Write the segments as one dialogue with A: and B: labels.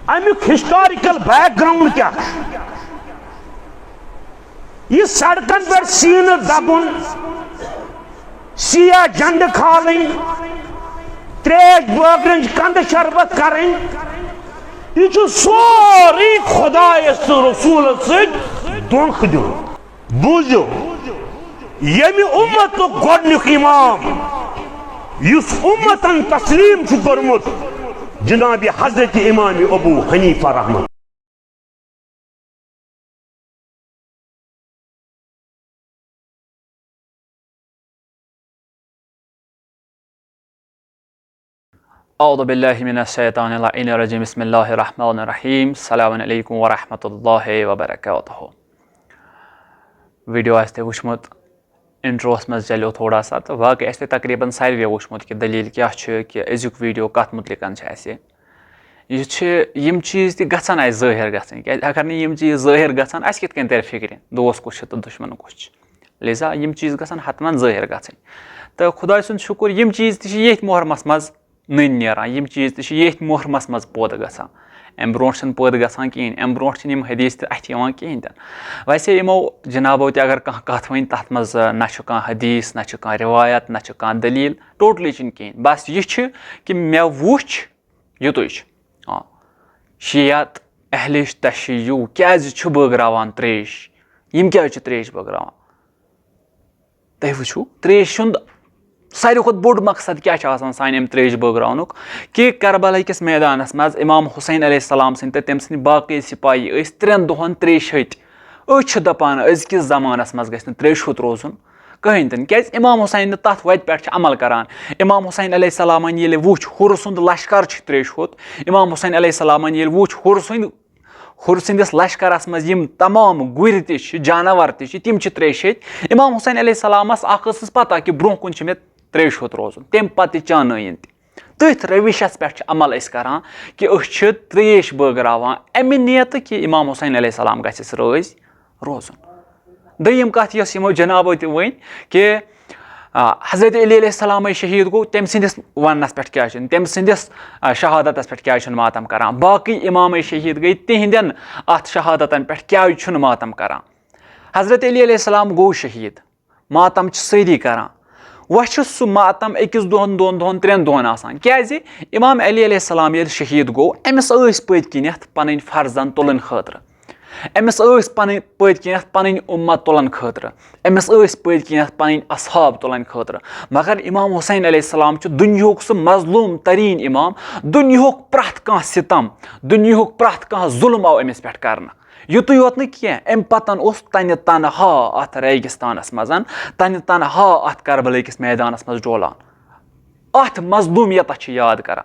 A: अमुक historical background क्या यह सड़कन पे सीन दबुन सिया झंड खालन त्रेश बकरन कंद शरबत करें यह सोरी खुदा रसूल दोख दिन बूझो यमि उम्मत गोडनुक इमाम युस उम्मतन तस्लीम कर्मुत जनाब हजरत इमाम अबू हनीफा रहमत
B: औज़ु बिल्लाहि मिनश शैतानिर रजीम बिस्मिल्लाहिर रहमानिर रहीम अस्सलामु अलैकुम व रहमतुल्लाहि व बरकातुहू। वीडियो आस्ते वुचमुत इंट्रोस मज चलो थोड़ा सा तो वाकई आस्ते तकरीबन सारे वुचमुत कि दलील क्या कि अजुक वीडियो कत मुतलिकन यह चीज़ गसान ज़ाहिर गसन अगर न यम चीज़ ज़ाहिर गसान अस कित कन तर फिक्र दोस्त कुछ तो दुश्मन कुछ लिजा यम चीज़ गसान हतमन ज़ाहिर गसन तो खुदा सुन शुक्र यम चीज़ त मोहरमस मज नन नेरान यम चीज़ त मोहरमस मज पौध गसान अम ब्रोट पौध गसान कहें अम ब्रोट हदीस अथ कहें वैसे यमो जनाबो अगर कह कत वन तथ मज ना हदीस ना रिवायत ना दलील टोटली कहें बस यह कि मे वुच युत शियत अहलिश तशय्यु क्या बगरावान त्रेश यम क्या त्रेश बगरावान तुम वुचु त्रेश सारे खुद बोड़ मकसद क्या सान त्रेश बगराउनुक कि करबला किस मैदानस मज इमाम हुसैन अलैहिस्सलाम सद तम सद बाकी सिपाही त्रेन दोहन त्रेश हथ दपान अजकिस जमानस मज गछ त्रेश हथ रोजुन कहीं तन क्या इमाम हुसैन तथ वत पे अमल करान इमाम हुसैन अलैहिस्सलाम ये वुच हुर सुंद लश्कर त्रेश हथ इमाम हुसैन अलैहिस्सलाम ये वुच हुर संदिस लश्करस मज तमाम गुर जानवर तम त्रेश इमाम हुसैन अलैहिस्सलामस पता कि ब्रोह कुन मे त्रेश हथ रोजुन तम पे चान तथ रविशस पे अमल करान कि त्रेश बगरावान अमि नियत कि इमाम हुसैन अलैहिस्सलाम गस राज रोजुन दयम कथ यमो जनाबो त वन कि हजरत अली अलैहिस्सलाम शहीद गो तम सदिस वनस पे क्या तम सदिस शहादतस पे क्या मातम करान बाकी इमाम शहीद गई तिहंदन अत शहादतन पे क्या मातम करान हजरत अली अलैहिस्सलाम गो शहीद मातम सारी करान वह सह मातम अकिस दोहन दोन दोहन त्रेन दोहन आसान क्या इमाम अली अलैहिस्सलाम ये शहीद गो अमिस पत किनथ पन फर्जन तुलन खतर अमिस पत किनथ पन उम्मत तुलन खतर अमिस पत किनथ पन असहाब तुलन खतर मगर इमाम हुसैन अलैहिस्सलाम दुनियाक सह मजलूम तरीन इमाम दुनियाक प्रथ कह सितम दुनियाक प्रथ कह जुल्म आव अमिस पे कर युत योत अम पतन तन तनहा अत रेगिस्तानस मज तन तनहा अत करबला किस मैदानस मज डोलान अत मजलूमियत याद कर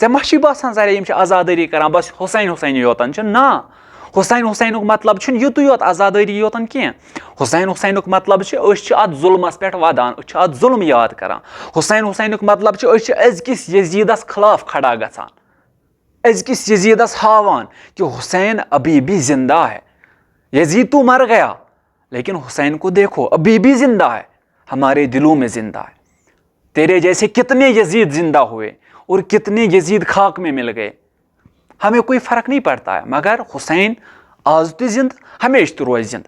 B: ऐ मा बासान जरा यम आजादारी करान बस हुसैन हुसैन योतन ना हुसैन हुसैन मतलब युत योत आजादारी योतन कह हुसैन हुसैन मतलब अत जुल्मस पे वदान अत जुल्म याद करान हुसैन हुसैन मतलब अजकिस यजीदस खिलाफ खड़ा गसान अजकिस यजीदस हावान कि हुसैन अभी भी जिंदा है यजीद तो मर गया लेकिन हुसैन को देखो अभी भी जिंदा है हमारे दिलों में जिंदा है तेरे जैसे कितने यजीद जिंदा हुए और कितने यजीद खाक में मिल गए हमें कोई फर्क नहीं पड़ता है मगर हुसैन आज तो जिंद हमेशा तो रोज जिंद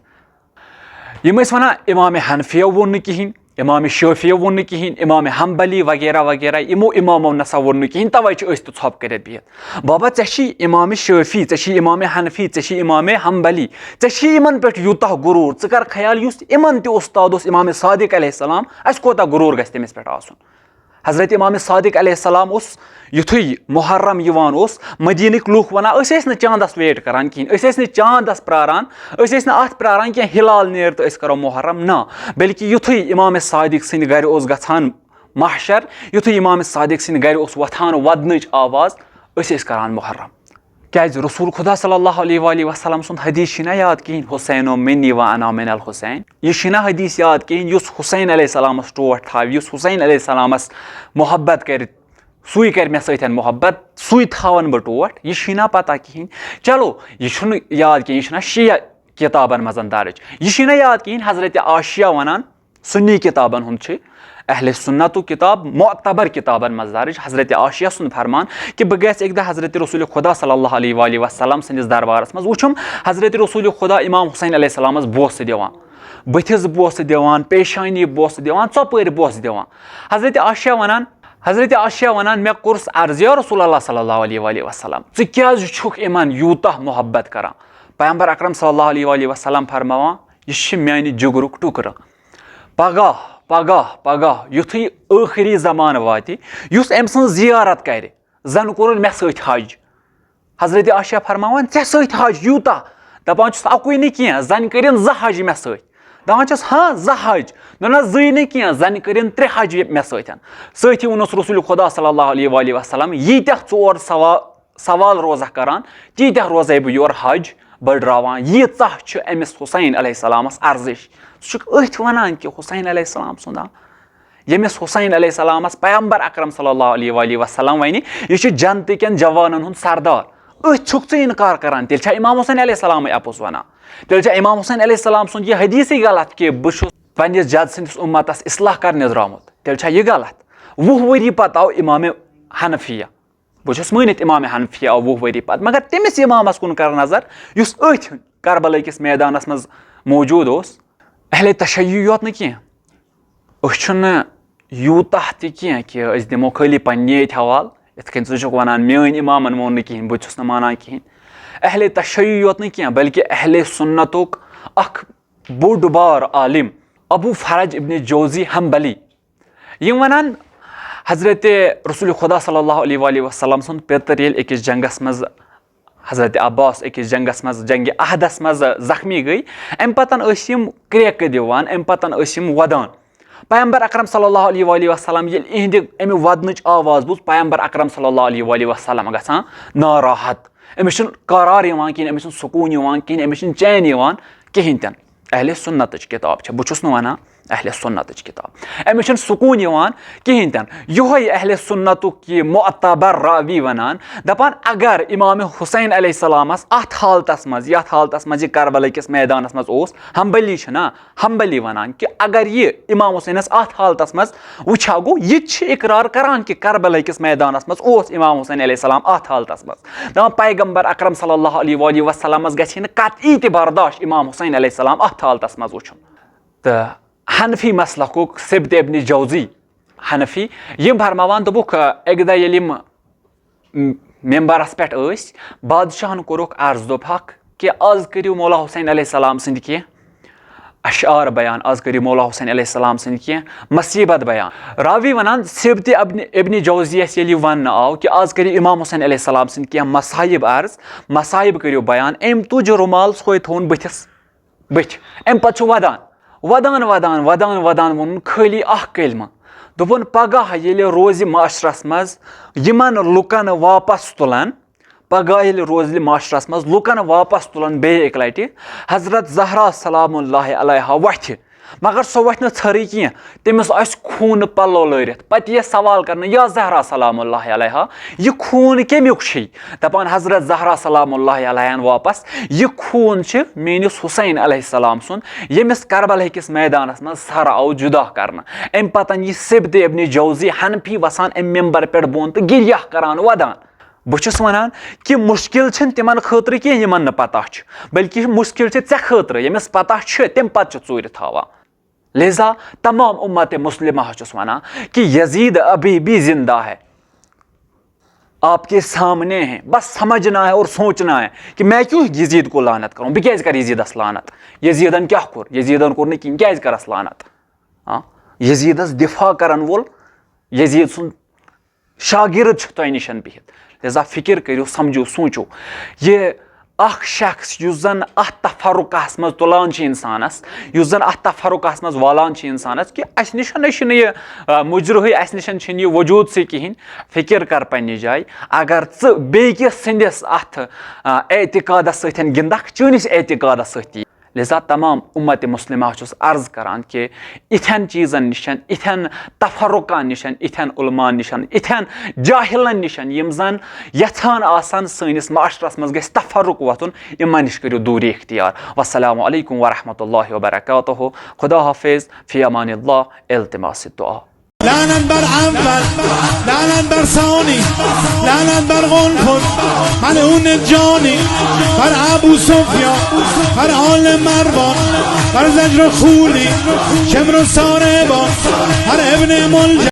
B: यम वन इमाम हनफिया वोन कहें इमाम शाफिया वोन कहें इमाम हम्बली वगैरह वगैरह यमो इमामो नसा वोन कहें तवे तो ोप कर बिहत बाबा चे इमाम शाफी चे इमाम हनफी चे इमाम हम्बली चे इन पे यूत गुरूर कर ख्याल इन उस्ताद इमाम सादिक अलैहिस्सलाम अस कोता गुरूर गस तमिस पे आसन हजरत इमाम सादिक अलैहिस्सलाम युथु मोहर्रम मदीनक लूख वन चांदस वेट करान कहें चांदस प्रारान अत प्रारान कह हिलाल नेर तो करो मोहर्रम ना बल्कि युथु इमाम सादिक सद गर गछान महशर युथु इमाम सादिक सद गर वथान वदन आवाज करान मोहर्रम क्या रसूल खुदा सल्लल्लाहु अलैहि वसल्लम सुन हदीस ना याद कहें हुसैनो मिन्नी व अना मिनल हुसैन यह ना हदीस याद कहें हुसैन अलैहिस्सलामस टोट थाव हुसैन अलैहिस्सलामस मोहब्बत कर सुई कर मे सतन मोहब्बत सुई थावन बह टोट यह ना पता कहें चलो यह याद कहें यह शिया किताबन मज दर्ज यह ना याद कहें हजरत आशिया वनान सुन्नी किताबन हुंद अहले सुन्नतु किताब मोतबर किताबन मज दर्ज हजरत आशिया सुन फरमान कि बह गस एक हजरत रसूल खुदा सल्लल्लाहु अलैहि वसल्लम सन्दिस दरबारस मज वुचुम हजरत रसूल खुदा इमाम हुसैन अलैहिस्सलामस बोस दिवान बथिस बोस दिवान पेशानी बोस दिवान चौपर बोस दिवान हजरत आशिया वनान मे कुर्स अर्ज या रसूलुल्लाह सल्लल्लाहु अलैहि वसल्लम ज क्याज छुक इमान यूता मोहब्बत करान पैगंबर अकरम सल्लल्लाहु अलैहि वसल्लम फरमावान यह म्यानि जुगरुक टुकर पगाह पगाह पगाह युथुय आखिरी जमान वाति युस अम सं जियारत कर जन कोर मे सत हज हजरत आशिया फरमावान ऐ सत हज यूता दपान अकुई न कह जन कर ज हज मे सत दपान हाँ ज हज ना जई न कह जन कर 3 हज मे सती वोनस रसूल खुदा सल्लल्लाहु अलैहि वसल्लम यीत्या चोर सवाल रोजा करान तीत्या रोजे बह योर हज बड़रावान यीत्याह छ अमिस हुसैन अलैहिस्सलामस अर्जिश अथ वनान कि हुसैन अलैहिस्सलाम सुना यमिस हुसैन अलैहिस्सलामस पैगंबर अकरम सल्लल्लाहु अलैहि वसल्लम वनी यह जन्नत कन जवानन हुंद सरदार अथ छुक इनकार करान तेल इमाम हुसैन अलैहिस्सलाम अपोस वनान तेल इमाम हुसैन अलैहिस्सलाम सुंद यह हदीसी गलत कि बह पन्निस जद सन्दिस उम्मतस इस्लाह करने द्रामुत तेल यह गलत 20 वरी पत आव इमाम हनफिया बस मानित इमाम हनफिया आव 20 वरी पत मगर तमिस इमामस कुन कर नजर युस अथ करबला किस मैदानस मज मौजूद ओस अहले तशय्युअ योत न कह यूताह तह कि दिमो खाली पन्ने हवाल इत कन ज़ वनान मेन इमामन मोन कहें बहुत माना कहें अहले तशय्युअ योत न कह बल्कि अहले सुन्नतुक अख बोड बार आलिम अबू फरज इब्न जौजी हम्बली यम वनान हजरत रसूल खुदा सल्लल्लाहु अलैहि वसल्लम सुन पेतर ये अकिस जंगस मज हजरत अब्बास अकिस जंगस मज जंग अहदस मज जख्मी गई अम पतन क्रेक दिवान अम पतन वदान पैगंबर अकरम सल्लल्लाहु अलैहि वसल्लम ये इहंद अमि वदनच आवाज बुझ पैगंबर अकरम सल्लल्लाहु अलैहि वसल्लम गसान नाराहत अमिस करार कहें अमिस सुकून कहें अमिस चैन कहें तन अहले सुन्नत किताब बहुत वनान अहले सुन्नत किताब अमिस सुकून कहें तन योह अहले सुन्नतुक यह मोतबर रावी वनान दपान अगर इमाम हुसैन अलैहिस्सलामस अत हालतस मज यथ हालतस मज करबला किस मैदानस मज ओस हम्बली ना हम्बली वनान कि अगर यह इमाम हुसैनस अत हालतस मज वुछा गो यह इकरार करान कि करबला किस मैदानस मज ओस इमाम हुसैन अलैहिस्सलाम अत हालतस मज दपान पैगंबर अकरम सल्लल्लाहु अलैहि वसल्लमस गछि न कतई त बर्दाश्त इमाम हुसैन अलैहिस्सलाम अत हालतस मज वुछुन तो हनफी मसलकुक सिब्त इब्न जौजी हनफी यम फरमावान दोपुक एक दह यम मेंबरस पे बादशाहन कोरुक अर्ज दोपहक कि आज करियो मौला हुसैन अलैहिस्सलाम सन्द कह अशार बयान आज करियो मौला हुसैन अलैहिस्सलाम सन्द कह मसीबत बयान रावी वनान सिब्त इब्न जौजियस ये वन आव कि आज करियो इमाम हुसैन अलैहिस्सलाम सन्द कह मसाइब अर्ज मसाइब करियो बयान अम तुज रुमाल सोय थोन बथिस बथ अम पे वदान वदान वदान वदान वदान वोन खाली कलमा दोपन पगह ये रोज माशरस मज यमन लुकन वापस तुलान पगह ये रोज माशरस मज लुकन वापस तुलान बे एक लटि हजरत जहरा सलामुल्लाहि अलैहा वथ मगर सो वथ न थरी कह तमिस आस खून पल्लो लरित पत यह सवाल करना या जहरा सलामुल्लाहि अलैहा यह खून कमियुक दपान हजरत जहरा सलामुल्लाहि अलैहा वापस यह खून मेनिस हुसैन अलैहिस्सलाम सुन यमिस करबला किस मैदानस मज सर आव जुदा करना अम पतन यह सिब्त इब्न जौजी हनफी वसान अम मेंबर पे बोन तो गिरिया करान वदान बहुत वनान कि मुश्किल तिमन खतर कह यमन न पता बल्कि मुश्किल ऐ खतर यमिस पता तम पे चूर थावा लिहाजा तमाम उम्मत मुस्लिमा वनान कि यजीद अभी भी जिंदा है आपके सामने है बस समझना है और सोचना है कि मैं क्यों यजीद को लानत करूँ बह क्या यजीदस लानत यजीदन क्या कोर यजीदन कोर न कहें क्या करस लानत यजीदस दिफा करन वोल यजीद सुन शागिर्द तह निशन बिहित लिहाजा फिक्र करो समझो सोचो ये शख्स युस जन अत तफरुकस मज तुलान इंसानस युस जन अत तफरुकस मज वालान इंसानस कि अस निशन यह मुजरही अस निशन यह वजूद से कहें फिक्र कर पन्ने जाय अगर बेकिस सन्दस अत एतिकादस सतन गिंदक चुनिस एतिकादस सत लिहाजा तमाम उम्मत मुस्लिमा छुस अर्ज करान कि इथन चीज़न निशन, इथन तफरुकान निशन, इथन उलमान निशन, इथन जाहिलन निशन यम जन यथान आसान सनिस माशरस मज गस तफरुक वतुन इमन निश करियो दूरी इख्तियार। वस्सलामु अलैकुम वरहमतुल्लाहि वबरकातुहु। खुदा हाफिज, फी अमानिल्लाह, इल्तिमास दुआ।
C: لعنت بر اول، لعنت بر ثانی، لعنت بر قنفذ ملعون جانی، بر ابو سفیان، بر آل مروان، بر زجر خولی، شمر و ساربان، بر ابن ملجم.